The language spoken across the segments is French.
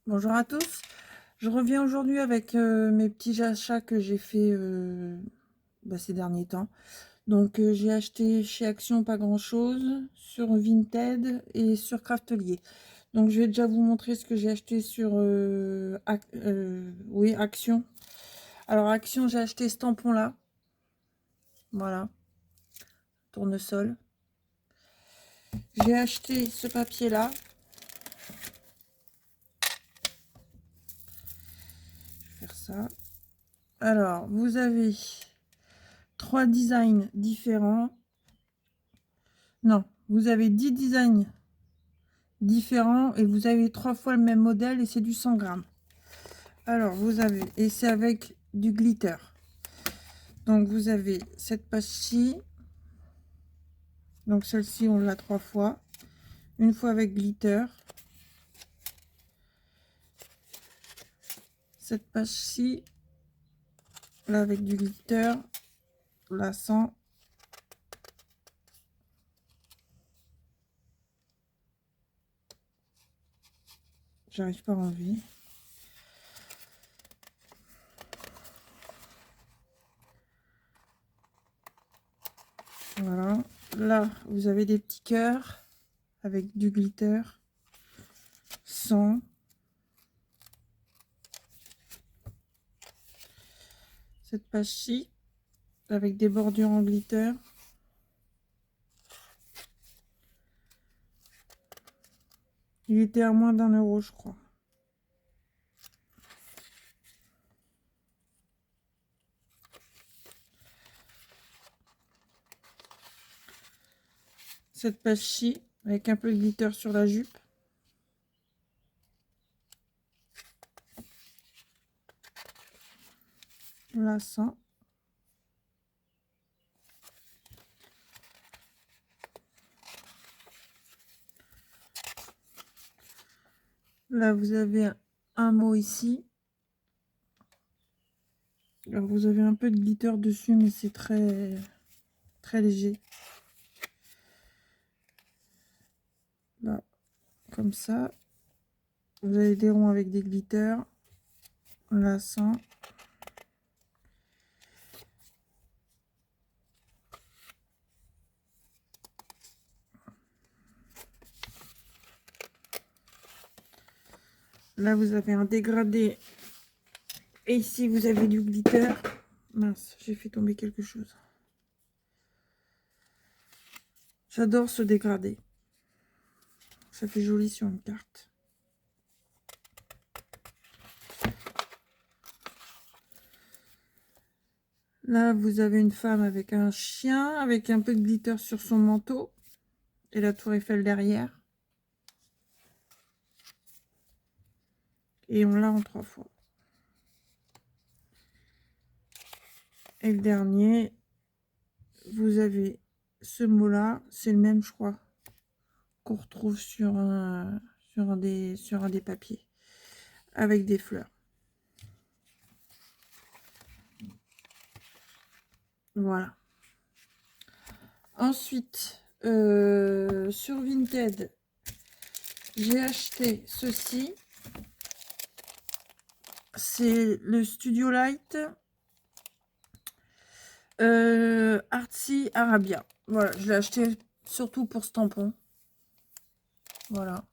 Bonjour à tous. Je reviens aujourd'hui avec mes petits achats que j'ai fait ces derniers temps. Donc j'ai acheté chez Action pas grand chose, sur Vinted et sur Craftelier. Donc je vais déjà vous montrer ce que j'ai acheté sur oui, Action. Alors Action, j'ai acheté ce tampon là. Voilà, tournesol. J'ai acheté ce papier là. Je vais faire ça. Alors, vous avez 3 designs différents. Non, vous avez 10 designs différents et vous avez 3 fois le même modèle et c'est du 100 grammes. Alors, vous avez, et c'est avec du glitter. Donc, vous avez cette page-ci. Donc, celle-ci, on l'a 3 fois. Une fois avec glitter. Cette page-ci, là, avec du glitter. Là, sans. J'arrive pas à enlever. Voilà. Là, vous avez des petits cœurs avec du glitter. Sans. Cette page-ci, avec des bordures en glitter. Il était à moins d'1 €, je crois. Cette page-ci, avec un peu de glitter sur la jupe. Là, ça. Là, vous avez un mot ici. Alors, vous avez un peu de glitter dessus, mais c'est très, très léger. Là, comme ça. Vous avez des ronds avec des glitters. Là, ça. Là, vous avez un dégradé. Et ici, vous avez du glitter. Mince, j'ai fait tomber quelque chose. J'adore ce dégradé. Ça fait joli sur une carte. Là, vous avez une femme avec un chien, avec un peu de glitter sur son manteau. Et la tour Eiffel derrière. Et on l'a en 3 fois. Et le dernier, vous avez ce mot-là. C'est le même, je crois, qu'on retrouve sur un des papiers. Avec des fleurs. Voilà. Ensuite, sur Vinted, j'ai acheté ceci. C'est le Studio Light Artsy Arabia. Voilà, je l'ai acheté surtout pour ce tampon. Voilà.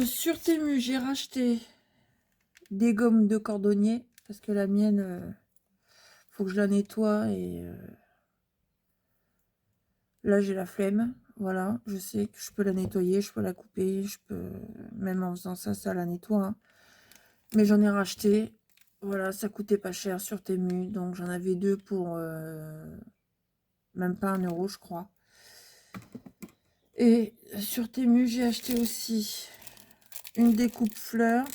Sur Temu, j'ai racheté des gommes de cordonnier parce que la mienne, faut que je la nettoie et là j'ai la flemme. Voilà, je sais que je peux la nettoyer, je peux la couper, je peux même en faisant ça, ça la nettoie. Hein. Mais j'en ai racheté. Voilà, ça coûtait pas cher sur Temu, donc j'en avais 2 pour même pas 1 €, je crois. Et sur Temu, j'ai acheté aussi une découpe fleurs.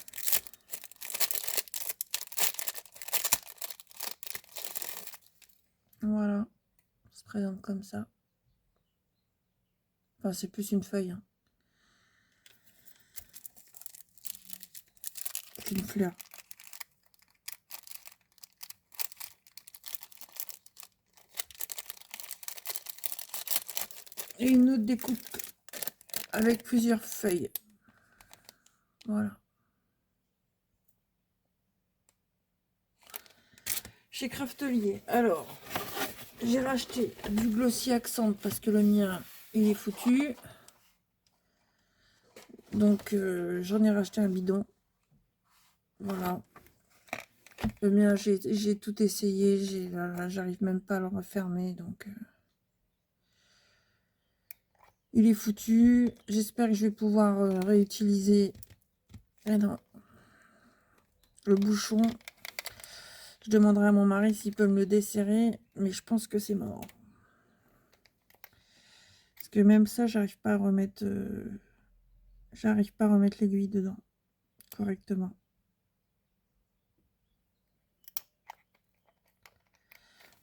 Voilà, ça se présente comme ça. Enfin, c'est plus une feuille. Hein. Une fleur. Et une autre découpe avec plusieurs feuilles. Voilà. Chez Craftelier. Alors, j'ai racheté du Glossy Accent parce que le mien, il est foutu. Donc, j'en ai racheté un bidon. Voilà. Le mien, j'ai tout essayé. J'arrive même pas à le refermer. Donc, il est foutu. J'espère que je vais pouvoir réutiliser non, le bouchon. Je demanderai à mon mari s'il peut me le desserrer. Mais je pense que c'est mort. Parce que même ça, j'arrive pas à remettre... j'arrive pas à remettre l'aiguille dedans correctement.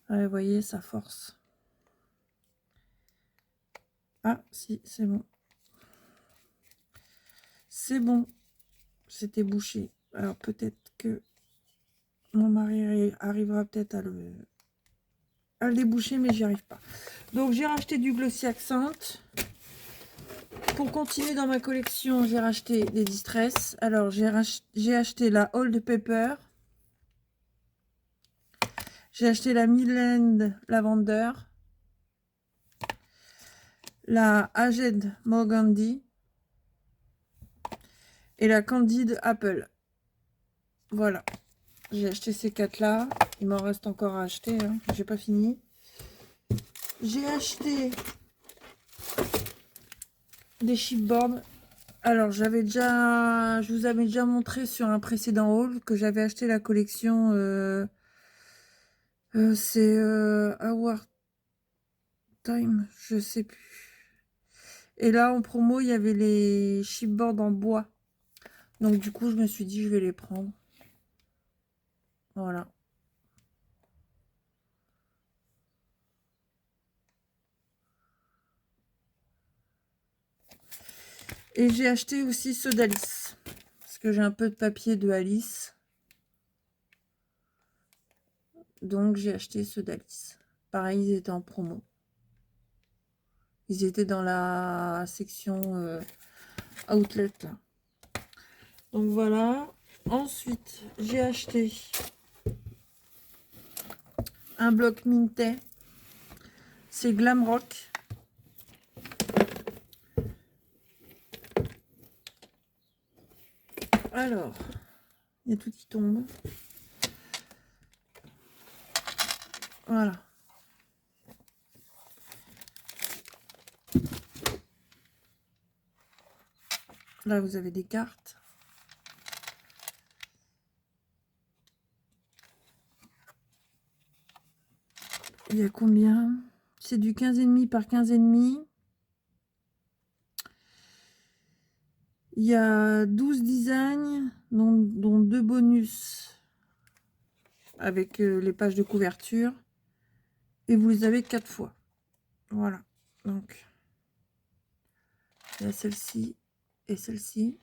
Ouais, vous voyez, ça force. Ah, si, c'est bon. C'est bon. C'était bouché. Alors, peut-être que mon mari arrivera peut-être à le déboucher, mais j'y arrive pas. Donc, j'ai racheté du Glossy Accent. Pour continuer dans ma collection, j'ai racheté des Distress. Alors, j'ai acheté la Old Pepper. J'ai acheté la Midland Lavender. La Aged Morgandy. Et la Candide Apple. Voilà. J'ai acheté ces 4 là. Il m'en reste encore à acheter. Hein. J'ai pas fini. J'ai acheté des chipboards. Alors, je vous avais déjà montré sur un précédent haul que j'avais acheté la collection. C'est Our Time, je sais plus. Et là, en promo, il y avait les chipboards en bois. Donc, du coup, je me suis dit, je vais les prendre. Voilà. Et j'ai acheté aussi ceux d'Alice. Parce que j'ai un peu de papier de Alice. Donc, j'ai acheté ceux d'Alice. Pareil, ils étaient en promo. Ils étaient dans la section outlet, là. Donc, voilà. Ensuite, j'ai acheté un bloc Mintet. C'est Glamrock. Alors, il y a tout qui tombe. Voilà. Là, vous avez des cartes. Il y a combien? C'est du 15,5 par 15,5. Il y a 12 designs, dont 2 bonus avec les pages de couverture. Et vous les avez 4 fois. Voilà. Donc, il y a celle-ci et celle-ci.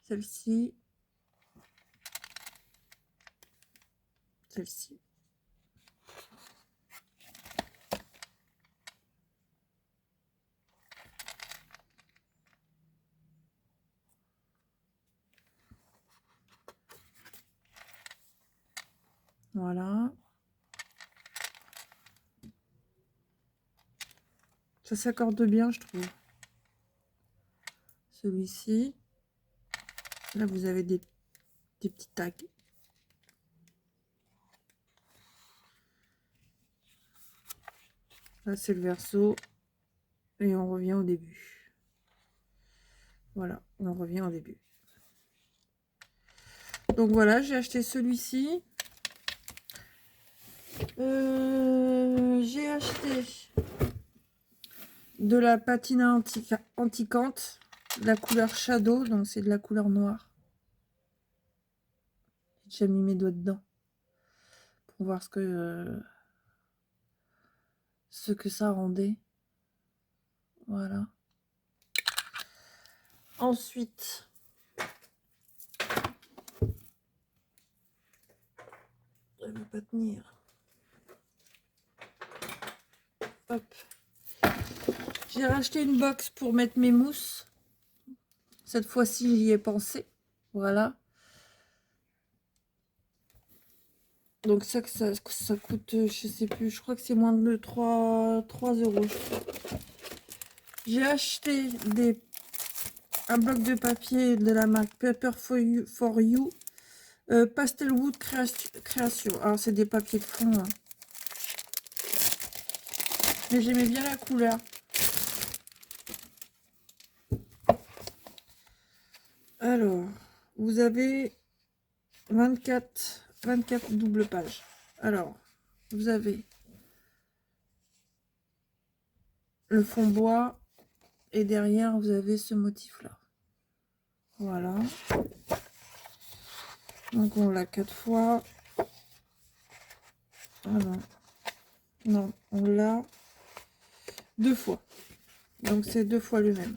Celle-ci. Celle-ci. Voilà. Ça s'accorde bien, je trouve. Celui-ci. Là, vous avez des petits tags. Là, c'est le verso. Et on revient au début. Voilà, on revient au début. Donc voilà, j'ai acheté celui-ci. J'ai acheté de la patina antiquante, la couleur Shadow, donc c'est de la couleur noire. J'ai mis mes doigts dedans pour voir ce que ça rendait. Voilà. Ensuite, pas tenir. Hop. J'ai racheté une box pour mettre mes mousses. Cette fois-ci, j'y ai pensé. Voilà. Donc ça coûte, je sais plus, je crois que c'est moins de 3 euros. J'ai acheté un bloc de papier de la marque Paper for You, Pastel Wood Création. Alors c'est des papiers de fond, hein. Mais j'aimais bien la couleur. Alors, vous avez 24 doubles pages. Alors, vous avez le fond bois et derrière, vous avez ce motif-là. Voilà. Donc, on l'a 4 fois. Ah non. Non, on l'a 2 fois. Donc, c'est 2 fois le même.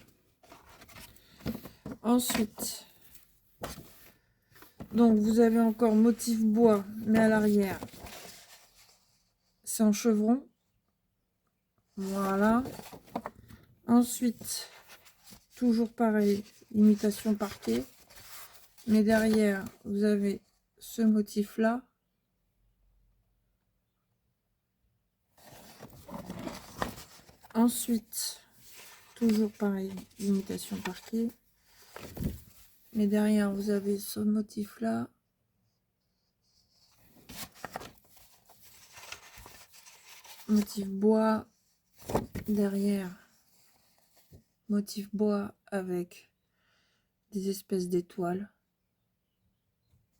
Ensuite, donc vous avez encore motif bois, mais à l'arrière, c'est en chevron. Voilà. Ensuite, toujours pareil, imitation parquet. Mais derrière, vous avez ce motif-là. Ensuite, toujours pareil, imitation parquet. Mais derrière, vous avez ce motif-là. Motif bois. Derrière, motif bois avec des espèces d'étoiles.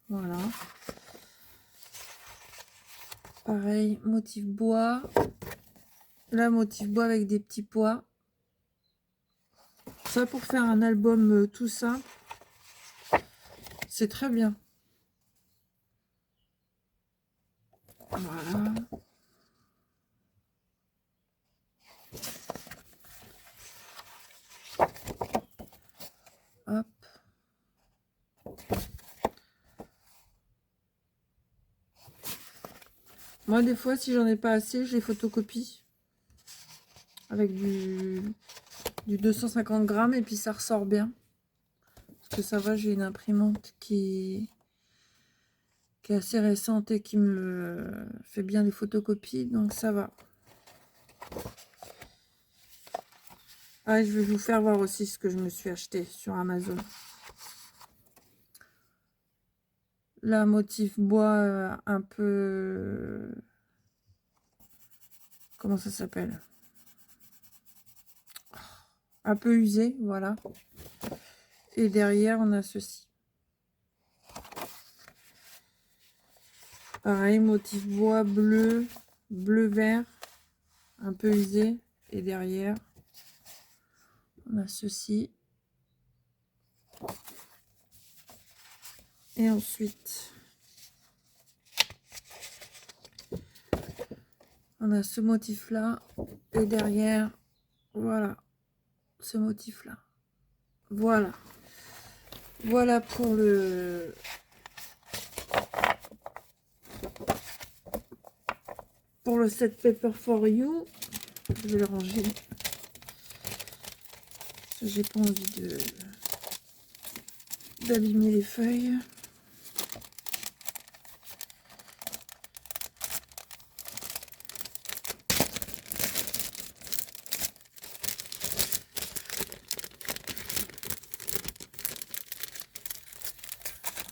Voilà. Pareil, motif bois. Là, motif bois avec des petits pois. Ça, pour faire un album tout simple, c'est très bien. Voilà. Hop. Moi, des fois, si j'en ai pas assez, je les photocopie avec du 250 grammes et puis ça ressort bien. Parce que ça va, j'ai une imprimante qui est assez récente et qui me fait bien les photocopies, donc ça va. Ah, je vais vous faire voir aussi ce que je me suis acheté sur Amazon. La motif bois un peu... Comment ça s'appelle? Un peu usé, voilà. Et derrière, on a ceci. Pareil, motif bois bleu, bleu-vert, un peu usé. Et derrière, on a ceci. Et ensuite, on a ce motif-là. Et derrière, voilà, ce motif-là. Voilà. Voilà pour le... Pour le set Paper for You. Je vais le ranger. J'ai pas envie d'abîmer les feuilles.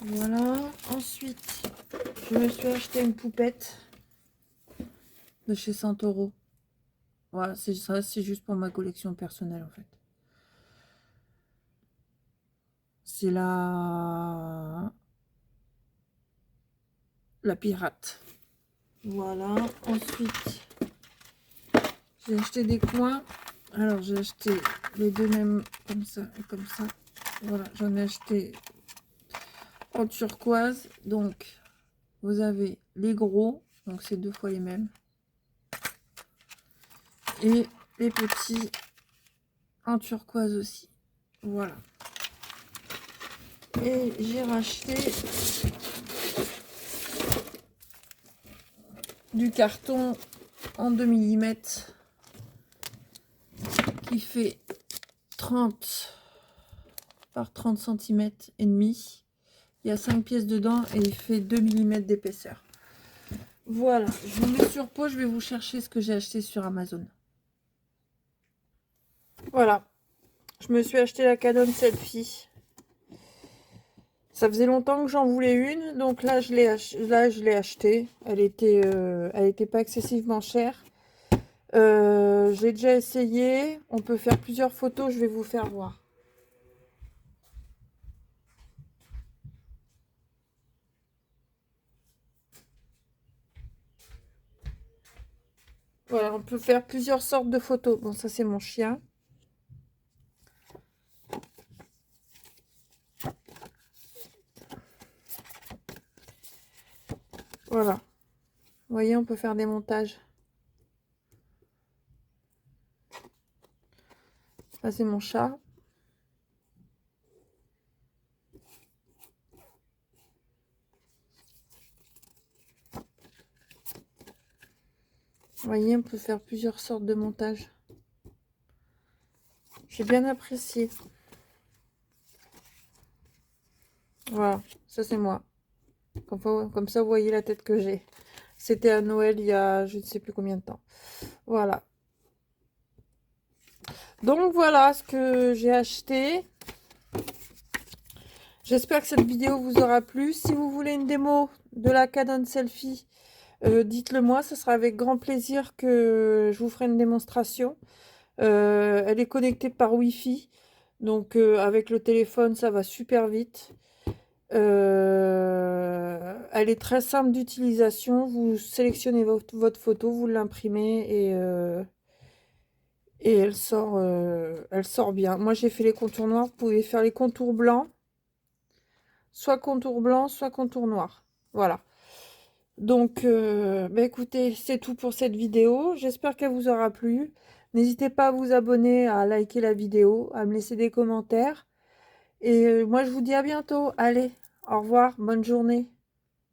Voilà. Ensuite, je me suis acheté une poupette de chez Santoro. Voilà, c'est ça, c'est juste pour ma collection personnelle en fait. C'est la pirate. Voilà. Ensuite, j'ai acheté des coins. Alors, j'ai acheté les deux mêmes comme ça et comme ça. Voilà, j'en ai acheté en turquoise. Donc, vous avez les gros. Donc, c'est 2 fois les mêmes. Et les petits en turquoise aussi. Voilà. Et j'ai racheté du carton en 2 mm qui fait 30 par 30 cm et demi. Il y a 5 pièces dedans et il fait 2 mm d'épaisseur. Voilà, je vous mets sur pause, je vais vous chercher ce que j'ai acheté sur Amazon. Voilà, je me suis acheté la Canon Selfie. Ça faisait longtemps que j'en voulais une, donc là je l'ai achetée. Elle était pas excessivement chère. J'ai déjà essayé. On peut faire plusieurs photos, je vais vous faire voir. Voilà, on peut faire plusieurs sortes de photos. Bon, ça c'est mon chien. Voilà. Vous voyez, on peut faire des montages. Ça c'est mon chat. Vous voyez, on peut faire plusieurs sortes de montages. J'ai bien apprécié. Voilà, ça c'est moi. Comme ça, vous voyez la tête que j'ai. C'était à Noël il y a je ne sais plus combien de temps. Voilà. Donc voilà ce que j'ai acheté. J'espère que cette vidéo vous aura plu. Si vous voulez une démo de la Canon Selfie, dites-le moi. Ce sera avec grand plaisir que je vous ferai une démonstration. Elle est connectée par Wi-Fi. Donc avec le téléphone, ça va super vite. Elle est très simple d'utilisation. Vous sélectionnez votre photo, vous l'imprimez et elle sort bien. Moi, j'ai fait les contours noirs. Vous pouvez faire les contours blancs. Soit contour blanc, soit contour noir. Voilà. Donc, bah écoutez, c'est tout pour cette vidéo. J'espère qu'elle vous aura plu. N'hésitez pas à vous abonner, à liker la vidéo, à me laisser des commentaires. Et moi, je vous dis à bientôt. Allez, au revoir, bonne journée.